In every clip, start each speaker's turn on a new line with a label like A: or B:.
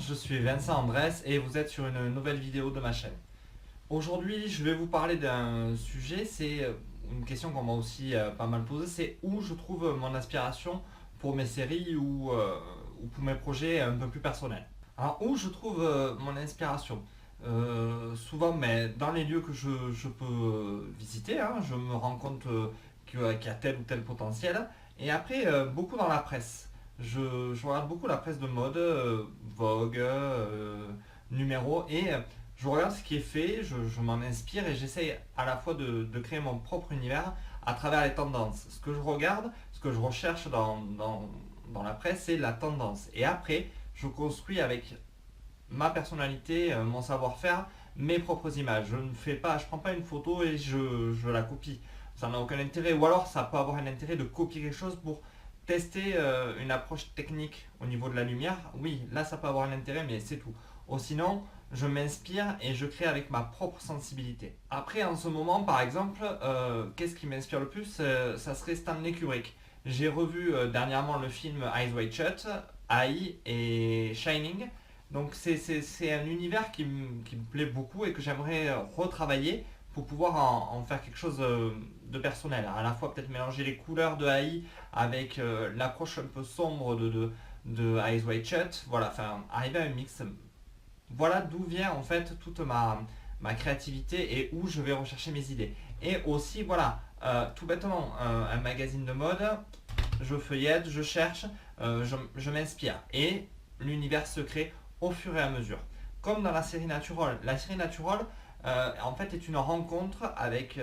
A: je suis Vincent Andrès et vous êtes sur une nouvelle vidéo de ma chaîne. Aujourd'hui, je vais vous parler d'un sujet, c'est une question qu'on m'a aussi pas mal posée, c'est où je trouve mon inspiration pour mes séries ou pour mes projets un peu plus personnels. Alors, où je trouve mon inspiration souvent, mais dans les lieux que je peux visiter, hein, je me rends compte qu'il y a tel ou tel potentiel. Et après, beaucoup dans la presse. Je regarde beaucoup la presse de mode, Vogue, Numéro, et je regarde ce qui est fait, je m'en inspire et j'essaye à la fois de créer mon propre univers à travers les tendances. Ce que je regarde, ce que je recherche dans la presse, c'est la tendance. Et après, je construis avec ma personnalité, mon savoir-faire, mes propres images. Je prends pas une photo et je la copie. Ça n'a aucun intérêt. Ou alors ça peut avoir un intérêt de copier quelque chose pour tester une approche technique au niveau de la lumière. Oui, là ça peut avoir un intérêt, mais c'est tout. Ou sinon, je m'inspire et je crée avec ma propre sensibilité. Après, en ce moment, par exemple, qu'est-ce qui m'inspire le plus ça serait Stanley Kubrick. J'ai revu dernièrement le film Eyes Wide Shut, AI et Shining. Donc c'est un univers qui me plaît beaucoup et que j'aimerais retravailler pour pouvoir en faire quelque chose de personnel. À la fois peut-être mélanger les couleurs de AI avec l'approche un peu sombre de Eyes Wide Shut. Voilà, enfin arriver à un mix. Voilà d'où vient en fait toute ma créativité et où je vais rechercher mes idées. Et aussi voilà, tout bêtement, un magazine de mode, je feuillette, je cherche, je m'inspire. Et l'univers se crée au fur et à mesure. Comme dans la série Natural. La série Natural, en fait, est une rencontre avec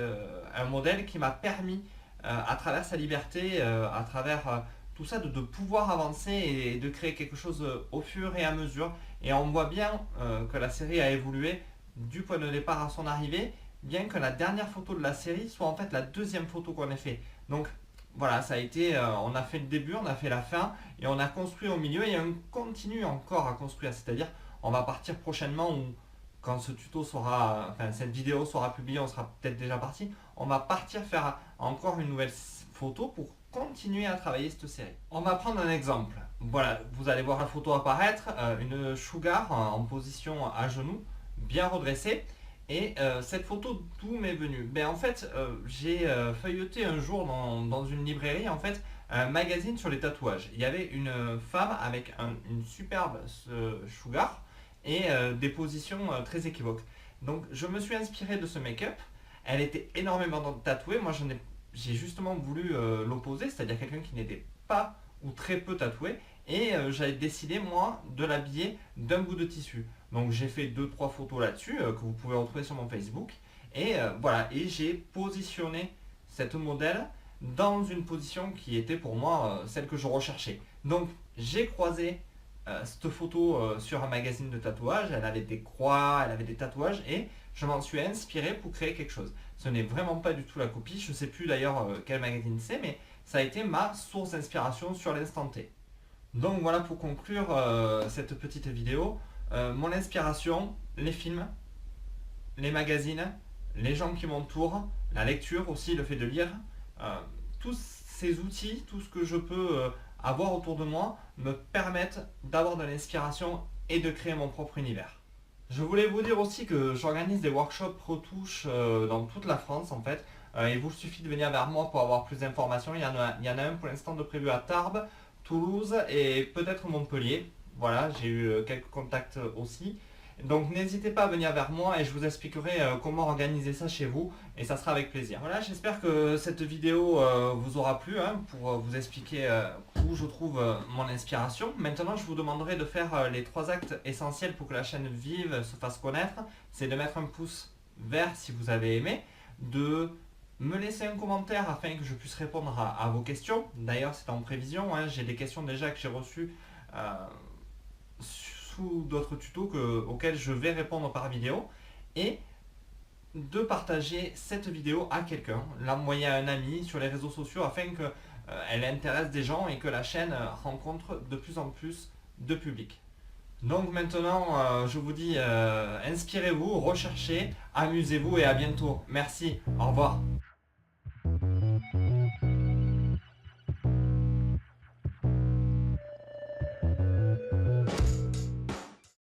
A: un modèle qui m'a permis, à travers sa liberté, à travers tout ça, de pouvoir avancer et de créer quelque chose au fur et à mesure. Et on voit bien que la série a évolué du point de départ à son arrivée, bien que la dernière photo de la série soit en fait la deuxième photo qu'on ait fait. Donc voilà, ça a été, on a fait le début, on a fait la fin, et on a construit au milieu, et on continue encore à construire. C'est-à-dire, on va partir prochainement, ou quand ce tuto sera, enfin cette vidéo sera publiée, on sera peut-être déjà parti. On va partir faire encore une nouvelle photo pour continuer à travailler cette série. On va prendre un exemple. Voilà, vous allez voir la photo apparaître, une sugar en position à genoux, bien redressée. Et cette photo, d'où m'est venue? Ben, en fait, j'ai feuilleté un jour dans une librairie en fait, un magazine sur les tatouages. Il y avait une femme avec une superbe sugar et des positions très équivoques. Donc je me suis inspiré de ce make-up. Elle était énormément tatouée. Moi j'ai justement voulu l'opposer, c'est-à-dire quelqu'un qui n'était pas ou très peu tatoué. Et j'avais décidé moi de l'habiller d'un bout de tissu. Donc j'ai fait 2-3 photos là-dessus que vous pouvez retrouver sur mon Facebook. Et voilà, et j'ai positionné cette modèle dans une position qui était pour moi celle que je recherchais. Donc j'ai croisé cette photo sur un magazine de tatouage. Elle avait des croix, elle avait des tatouages et je m'en suis inspiré pour créer quelque chose. Ce n'est vraiment pas du tout la copie. Je ne sais plus d'ailleurs quel magazine c'est, mais ça a été ma source d'inspiration sur l'instant T. Donc voilà pour conclure cette petite vidéo. Mon inspiration, les films, les magazines, les gens qui m'entourent, la lecture aussi, le fait de lire, tous ces outils, tout ce que je peux avoir autour de moi me permettent d'avoir de l'inspiration et de créer mon propre univers. Je voulais vous dire aussi que j'organise des workshops retouches dans toute la France en fait. Il vous suffit de venir vers moi pour avoir plus d'informations. Il y en a un pour l'instant de prévu à Tarbes, Toulouse et peut-être Montpellier. Voilà, j'ai eu quelques contacts aussi. Donc n'hésitez pas à venir vers moi et je vous expliquerai comment organiser ça chez vous et ça sera avec plaisir. Voilà, j'espère que cette vidéo vous aura plu hein, pour vous expliquer où je trouve mon inspiration. Maintenant, je vous demanderai de faire les 3 actes essentiels pour que la chaîne vive, se fasse connaître. C'est de mettre un pouce vert si vous avez aimé, de me laisser un commentaire afin que je puisse répondre à vos questions. D'ailleurs, c'est en prévision, hein, j'ai des questions déjà que j'ai reçues sous d'autres tutos auxquels je vais répondre par vidéo. Et de partager cette vidéo à quelqu'un, l'envoyer à un ami sur les réseaux sociaux afin qu'elle intéresse des gens et que la chaîne rencontre de plus en plus de public. Donc maintenant, je vous dis, inspirez-vous, recherchez, amusez-vous et à bientôt. Merci, au revoir.